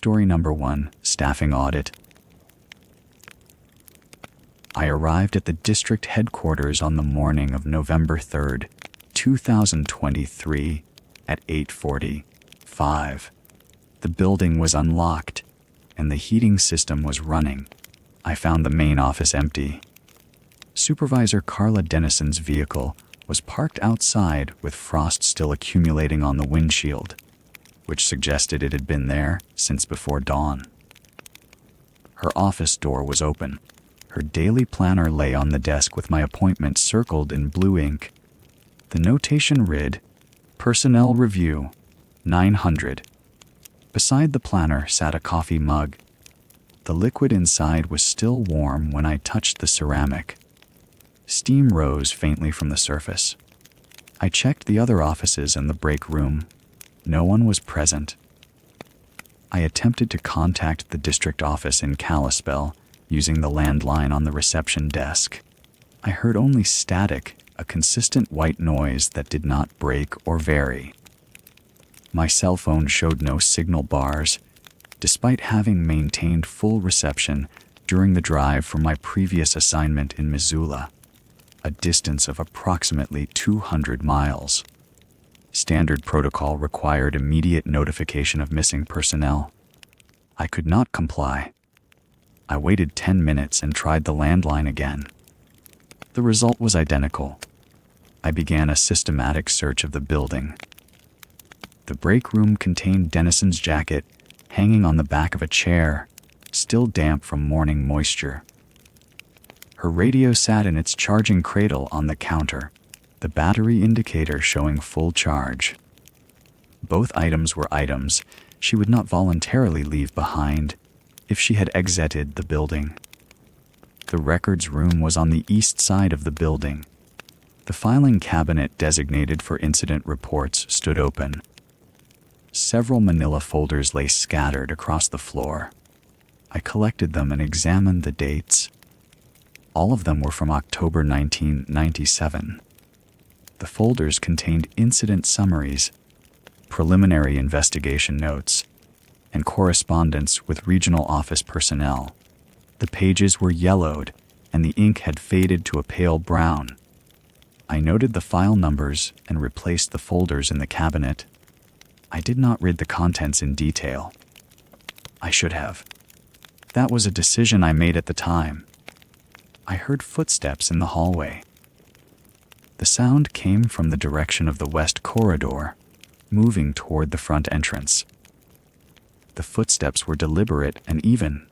Story number 1, Staffing Audit. I arrived at the district headquarters on the morning of November 3rd, 2023 at 8:45. The building was unlocked, and the heating system was running. I found the main office empty. Supervisor Carla Dennison's vehicle was parked outside with frost still accumulating on the windshield, which suggested it had been there since before dawn. Her office door was open. Her daily planner lay on the desk with my appointment circled in blue ink. The notation read, Personnel Review, 900. Beside the planner sat a coffee mug. The liquid inside was still warm when I touched the ceramic. Steam rose faintly from the surface. I checked the other offices and the break room. No one was present. I attempted to contact the district office in Kalispell using the landline on the reception desk. I heard only static, a consistent white noise that did not break or vary. My cell phone showed no signal bars, despite having maintained full reception during the drive from my previous assignment in Missoula, a distance of approximately 200 miles. Standard protocol required immediate notification of missing personnel. I could not comply. I waited 10 minutes and tried the landline again. The result was identical. I began a systematic search of the building. The break room contained Dennison's jacket hanging on the back of a chair, still damp from morning moisture. Her radio sat in its charging cradle on the counter, the battery indicator showing full charge. Both items were items she would not voluntarily leave behind if she had exited the building. The records room was on the east side of the building. The filing cabinet designated for incident reports stood open. Several manila folders lay scattered across the floor. I collected them and examined the dates. All of them were from October 1997. The folders contained incident summaries, preliminary investigation notes, and correspondence with regional office personnel. The pages were yellowed, and the ink had faded to a pale brown. I noted the file numbers and replaced the folders in the cabinet. I did not read the contents in detail. I should have. That was a decision I made at the time. I heard footsteps in the hallway. The sound came from the direction of the west corridor, moving toward the front entrance. The footsteps were deliberate and even,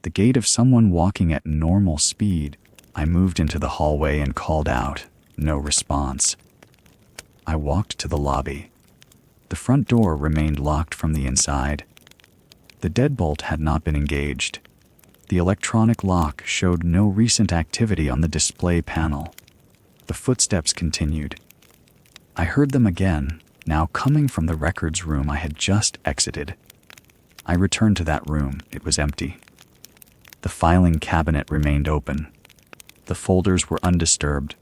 the gait of someone walking at normal speed. I moved into the hallway and called out. No response. I walked to the lobby. The front door remained locked from the inside. The deadbolt had not been engaged. The electronic lock showed no recent activity on the display panel. The footsteps continued. I heard them again, now coming from the records room I had just exited. I returned to that room. It was empty. The filing cabinet remained open. The folders were undisturbed.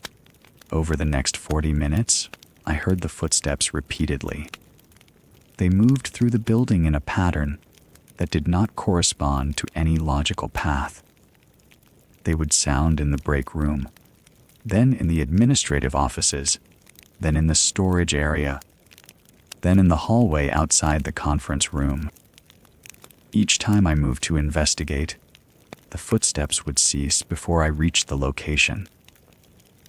Over the next 40 minutes, I heard the footsteps repeatedly. They moved through the building in a pattern that did not correspond to any logical path. They would sound in the break room, then in the administrative offices, then in the storage area, then in the hallway outside the conference room. Each time I moved to investigate, the footsteps would cease before I reached the location.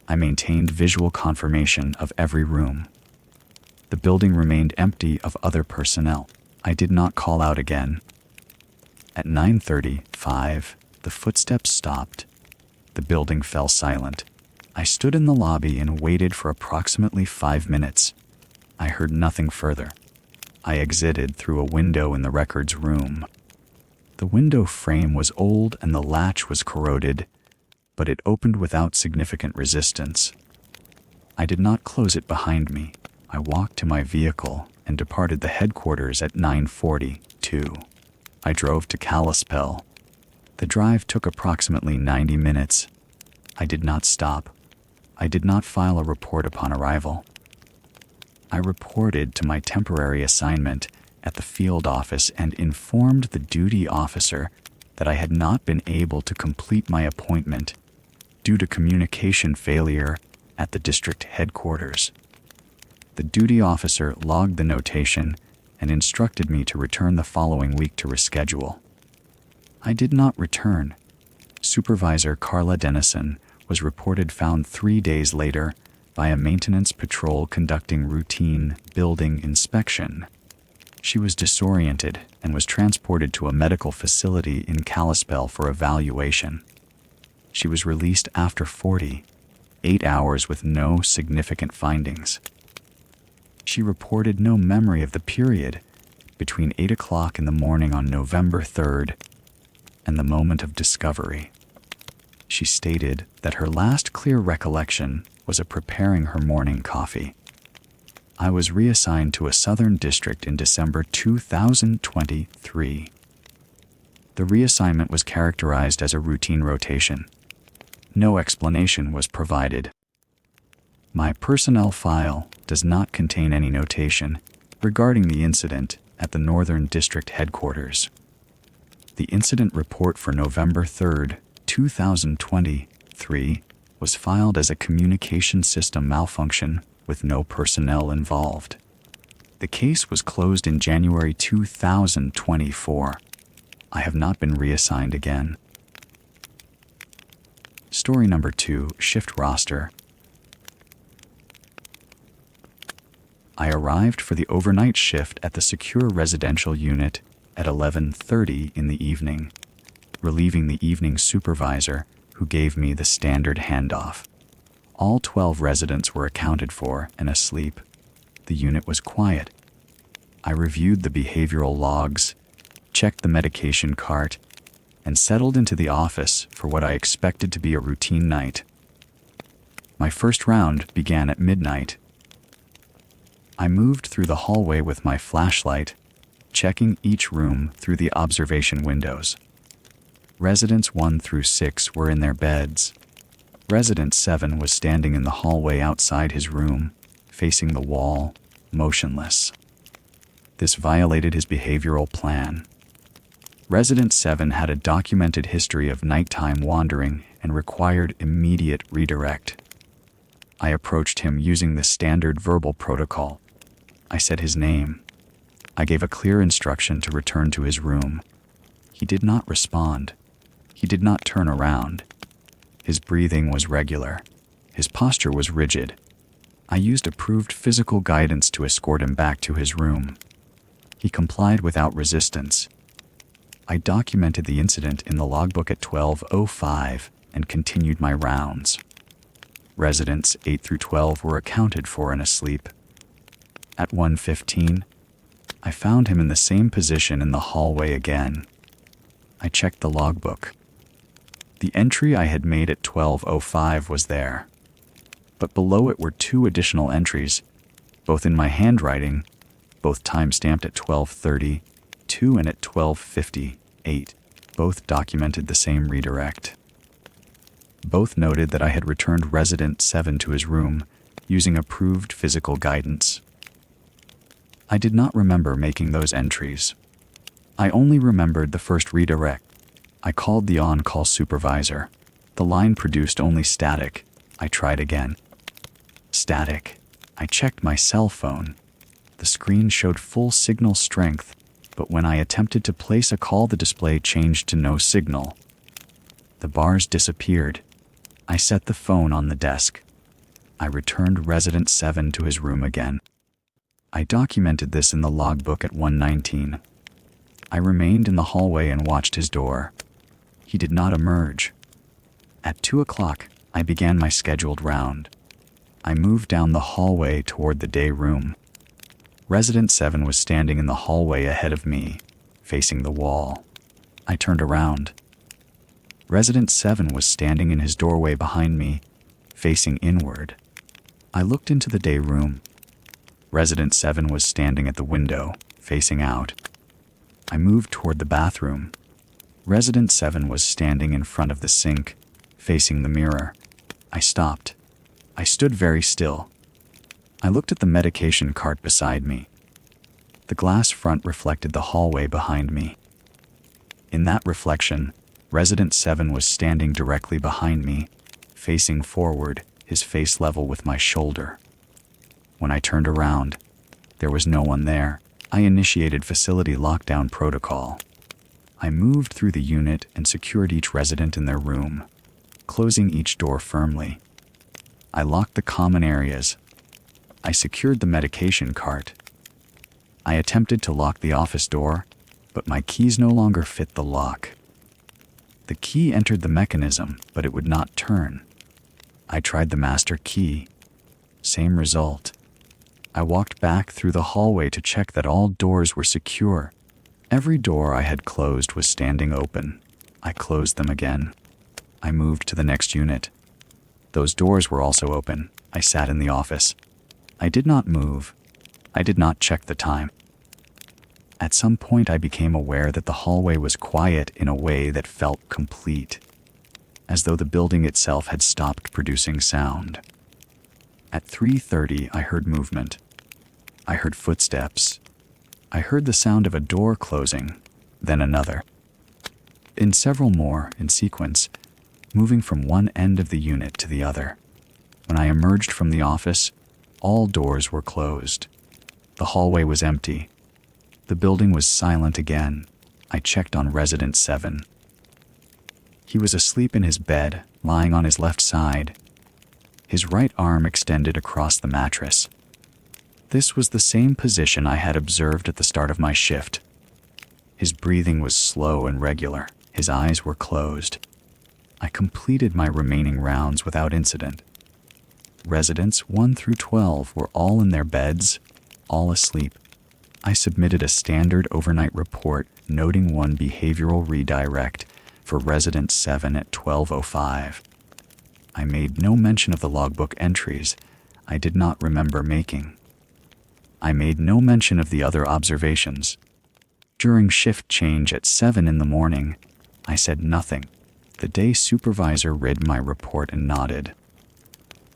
I maintained visual confirmation of every room. The building remained empty of other personnel. I did not call out again. At 9:35, the footsteps stopped. The building fell silent. I stood in the lobby and waited for approximately 5 minutes. I heard nothing further. I exited through a window in the records room. The window frame was old and the latch was corroded, but it opened without significant resistance. I did not close it behind me. I walked to my vehicle and departed the headquarters at 9:42. I drove to Kalispell. The drive took approximately 90 minutes. I did not stop. I did not file a report upon arrival. I reported to my temporary assignment at the field office and informed the duty officer that I had not been able to complete my appointment due to communication failure at the district headquarters. The duty officer logged the notation and instructed me to return the following week to reschedule. I did not return. Supervisor Carla Dennison was reported found 3 days later by a maintenance patrol conducting routine building inspection. She was disoriented and was transported to a medical facility in Kalispell for evaluation. She was released after 48 hours with no significant findings. She reported no memory of the period between 8 o'clock in the morning on November 3rd and the moment of discovery. She stated that her last clear recollection was of preparing her morning coffee. I was reassigned to a southern district in December 2023. The reassignment was characterized as a routine rotation. No explanation was provided. My personnel file does not contain any notation regarding the incident at the Northern District headquarters. The incident report for November 3rd, 2023 was filed as a communication system malfunction with no personnel involved. The case was closed in January 2024. I have not been reassigned again. Story number 2, shift roster. I arrived for the overnight shift at the secure residential unit at 11:30 in the evening, relieving the evening supervisor who gave me the standard handoff. All 12 residents were accounted for and asleep. The unit was quiet. I reviewed the behavioral logs, checked the medication cart, and settled into the office for what I expected to be a routine night. My first round began at midnight. I moved through the hallway with my flashlight, checking each room through the observation windows. Residents 1 through 6 were in their beds. Resident 7 was standing in the hallway outside his room, facing the wall, motionless. This violated his behavioral plan. Resident 7 had a documented history of nighttime wandering and required immediate redirect. I approached him using the standard verbal protocol. I said his name. I gave a clear instruction to return to his room. He did not respond. He did not turn around. His breathing was regular. His posture was rigid. I used approved physical guidance to escort him back to his room. He complied without resistance. I documented the incident in the logbook at 12:05 and continued my rounds. Residents 8 through 12 were accounted for and asleep. At 1:15, I found him in the same position in the hallway again. I checked the logbook. The entry I had made at 12:05 was there, but below it were 2 additional entries, both in my handwriting, both time-stamped at 12:32 and at 12:58. Both documented the same redirect. Both noted that I had returned resident 7 to his room using approved physical guidance. I did not remember making those entries. I only remembered the first redirect. I called the on-call supervisor. The line produced only static. I tried again. Static. I checked my cell phone. The screen showed full signal strength, but when I attempted to place a call, the display changed to no signal. The bars disappeared. I set the phone on the desk. I returned resident 7 to his room again. I documented this in the logbook at 1:19. I remained in the hallway and watched his door. He did not emerge. At 2 o'clock, I began my scheduled round. I moved down the hallway toward the day room. Resident 7 was standing in the hallway ahead of me, facing the wall. I turned around. Resident 7 was standing in his doorway behind me, facing inward. I looked into the day room. Resident 7 was standing at the window, facing out. I moved toward the bathroom. Resident 7 was standing in front of the sink, facing the mirror. I stopped. I stood very still. I looked at the medication cart beside me. The glass front reflected the hallway behind me. In that reflection, Resident 7 was standing directly behind me, facing forward, his face level with my shoulder. When I turned around, there was no one there. I initiated facility lockdown protocol. I moved through the unit and secured each resident in their room, closing each door firmly. I locked the common areas. I secured the medication cart. I attempted to lock the office door, but my keys no longer fit the lock. The key entered the mechanism, but it would not turn. I tried the master key. Same result. I walked back through the hallway to check that all doors were secure. Every door I had closed was standing open. I closed them again. I moved to the next unit. Those doors were also open. I sat in the office. I did not move. I did not check the time. At some point I became aware that the hallway was quiet in a way that felt complete, as though the building itself had stopped producing sound. At 3:30 I heard movement. I heard footsteps. I heard the sound of a door closing, then another. In several more in sequence, moving from one end of the unit to the other. When I emerged from the office, all doors were closed. The hallway was empty. The building was silent again. I checked on Resident 7. He was asleep in his bed, lying on his left side. His right arm extended across the mattress. This was the same position I had observed at the start of my shift. His breathing was slow and regular. His eyes were closed. I completed my remaining rounds without incident. Residents 1 through 12 were all in their beds, all asleep. I submitted a standard overnight report noting one behavioral redirect for Resident 7 at 12:05. I made no mention of the logbook entries I did not remember making. I made no mention of the other observations. During shift change at 7 in the morning, I said nothing. The day supervisor read my report and nodded.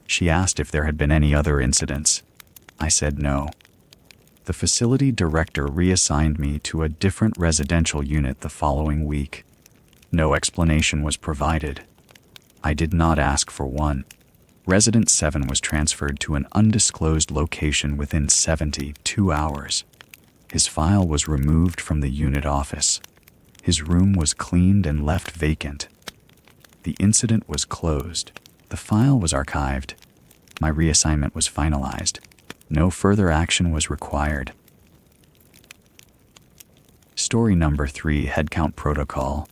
She asked if there had been any other incidents. I said no. The facility director reassigned me to a different residential unit the following week. No explanation was provided. I did not ask for one. Resident 7 was transferred to an undisclosed location within 72 hours. His file was removed from the unit office. His room was cleaned and left vacant. The incident was closed. The file was archived. My reassignment was finalized. No further action was required. Story number 3, Headcount Protocol.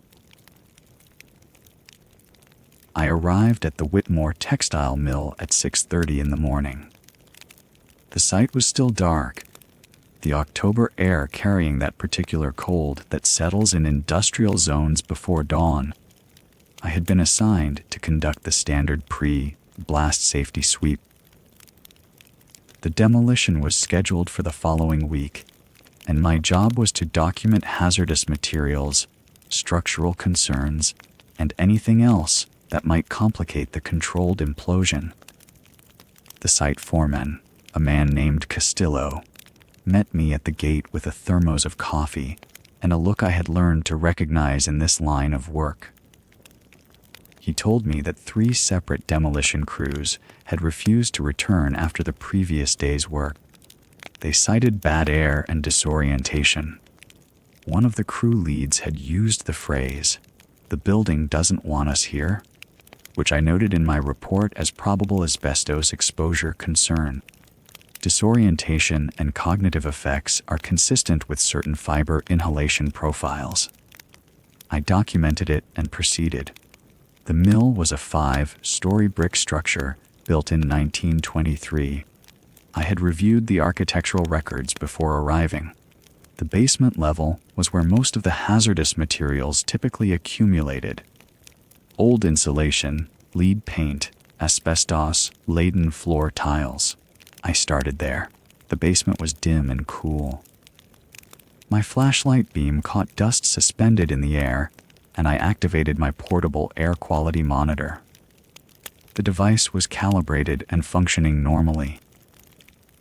I arrived at the Whitmore textile mill at 6:30 in the morning. The site was still dark, the October air carrying that particular cold that settles in industrial zones before dawn. I had been assigned to conduct the standard pre-blast safety sweep. The demolition was scheduled for the following week, and my job was to document hazardous materials, structural concerns, and anything else that might complicate the controlled implosion. The site foreman, a man named Castillo, met me at the gate with a thermos of coffee and a look I had learned to recognize in this line of work. He told me that 3 separate demolition crews had refused to return after the previous day's work. They cited bad air and disorientation. One of the crew leads had used the phrase, "The building doesn't want us here," which I noted in my report as probable asbestos exposure concern. Disorientation and cognitive effects are consistent with certain fiber inhalation profiles. I documented it and proceeded. The mill was a 5-story brick structure built in 1923. I had reviewed the architectural records before arriving. The basement level was where most of the hazardous materials typically accumulated. Old insulation, lead paint, asbestos-laden floor tiles. I started there. The basement was dim and cool. My flashlight beam caught dust suspended in the air, and I activated my portable air quality monitor. The device was calibrated and functioning normally.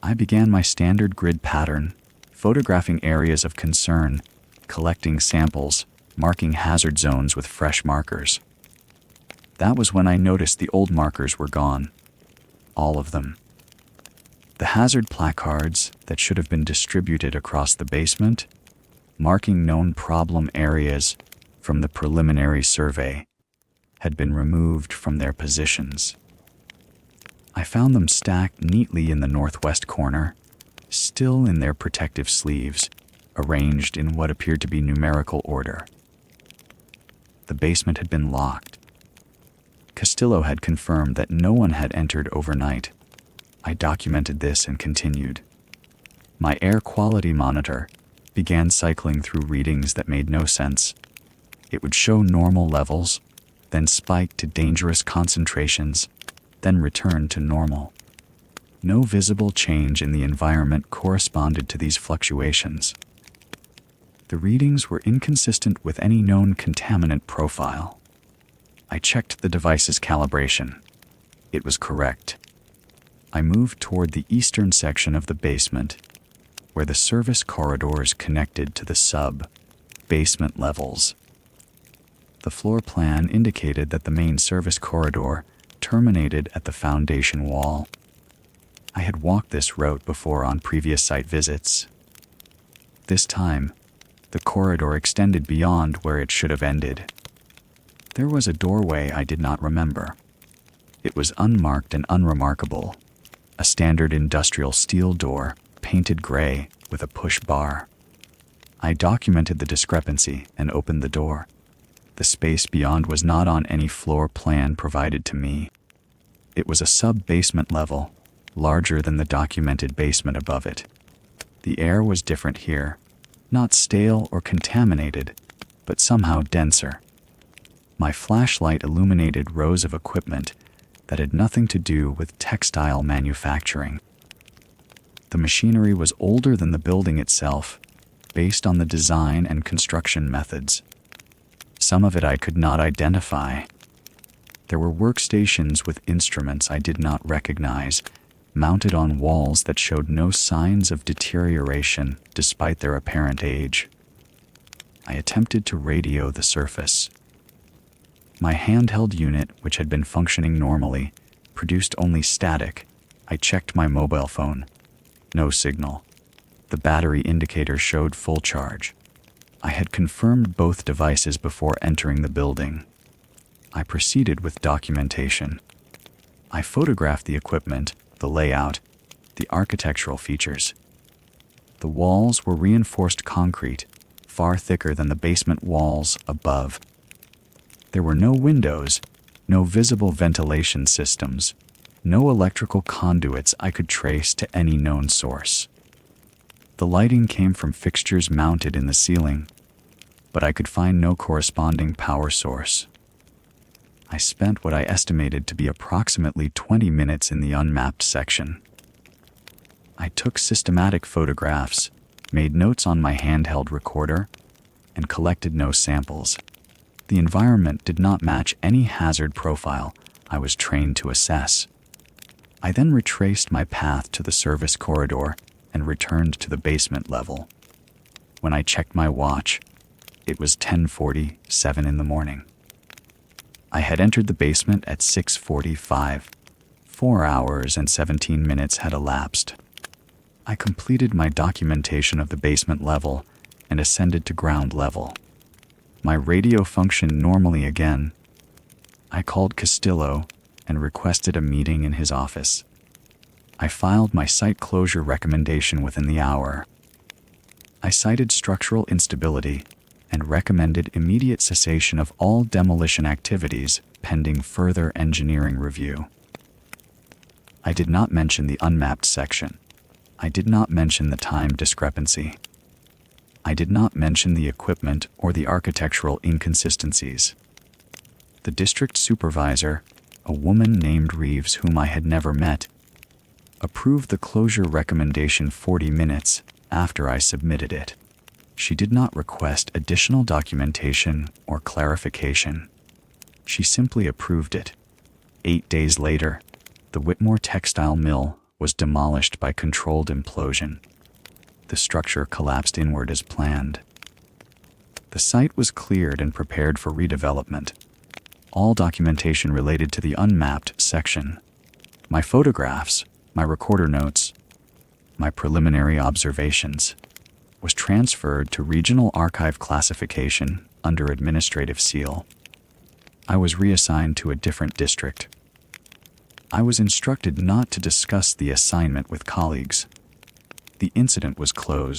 I began my standard grid pattern, photographing areas of concern, collecting samples, marking hazard zones with fresh markers. That was when I noticed the old markers were gone. All of them. The hazard placards that should have been distributed across the basement, marking known problem areas from the preliminary survey, had been removed from their positions. I found them stacked neatly in the northwest corner, still in their protective sleeves, arranged in what appeared to be numerical order. The basement had been locked. Castillo had confirmed that no one had entered overnight. I documented this and continued. My air quality monitor began cycling through readings that made no sense. It would show normal levels, then spike to dangerous concentrations, then return to normal. No visible change in the environment corresponded to these fluctuations. The readings were inconsistent with any known contaminant profile. I checked the device's calibration. It was correct. I moved toward the eastern section of the basement, where the service corridors connected to the sub-basement levels. The floor plan indicated that the main service corridor terminated at the foundation wall. I had walked this route before on previous site visits. This time, the corridor extended beyond where it should have ended. There was a doorway I did not remember. It was unmarked and unremarkable, a standard industrial steel door, painted gray with a push bar. I documented the discrepancy and opened the door. The space beyond was not on any floor plan provided to me. It was a sub-basement level, larger than the documented basement above it. The air was different here, not stale or contaminated, but somehow denser. My flashlight illuminated rows of equipment that had nothing to do with textile manufacturing. The machinery was older than the building itself, based on the design and construction methods. Some of it I could not identify. There were workstations with instruments I did not recognize, mounted on walls that showed no signs of deterioration despite their apparent age. I attempted to radio the surface. My handheld unit, which had been functioning normally, produced only static. I checked my mobile phone. No signal. The battery indicator showed full charge. I had confirmed both devices before entering the building. I proceeded with documentation. I photographed the equipment, the layout, the architectural features. The walls were reinforced concrete, far thicker than the basement walls above. There were no windows, no visible ventilation systems, no electrical conduits I could trace to any known source. The lighting came from fixtures mounted in the ceiling, but I could find no corresponding power source. I spent what I estimated to be approximately 20 minutes in the unmapped section. I took systematic photographs, made notes on my handheld recorder, and collected no samples. The environment did not match any hazard profile I was trained to assess. I then retraced my path to the service corridor and returned to the basement level. When I checked my watch, it was 10:47 in the morning. I had entered the basement at 6:45. 4 hours and 17 minutes had elapsed. I completed my documentation of the basement level and ascended to ground level. My radio functioned normally again. I called Castillo and requested a meeting in his office. I filed my site closure recommendation within the hour. I cited structural instability and recommended immediate cessation of all demolition activities pending further engineering review. I did not mention the unmapped section. I did not mention the time discrepancy. I did not mention the equipment or the architectural inconsistencies. The district supervisor, a woman named Reeves whom I had never met, approved the closure recommendation 40 minutes after I submitted it. She did not request additional documentation or clarification. She simply approved it. 8 days later, the Whitmore textile mill was demolished by controlled implosion. the structure collapsed inward as planned. The site was cleared and prepared for redevelopment. All documentation related to the unmapped section, my photographs, my recorder notes, my preliminary observations, was transferred to Regional Archive Classification under Administrative Seal. I was reassigned to a different district. I was instructed not to discuss the assignment with colleagues. The incident was closed.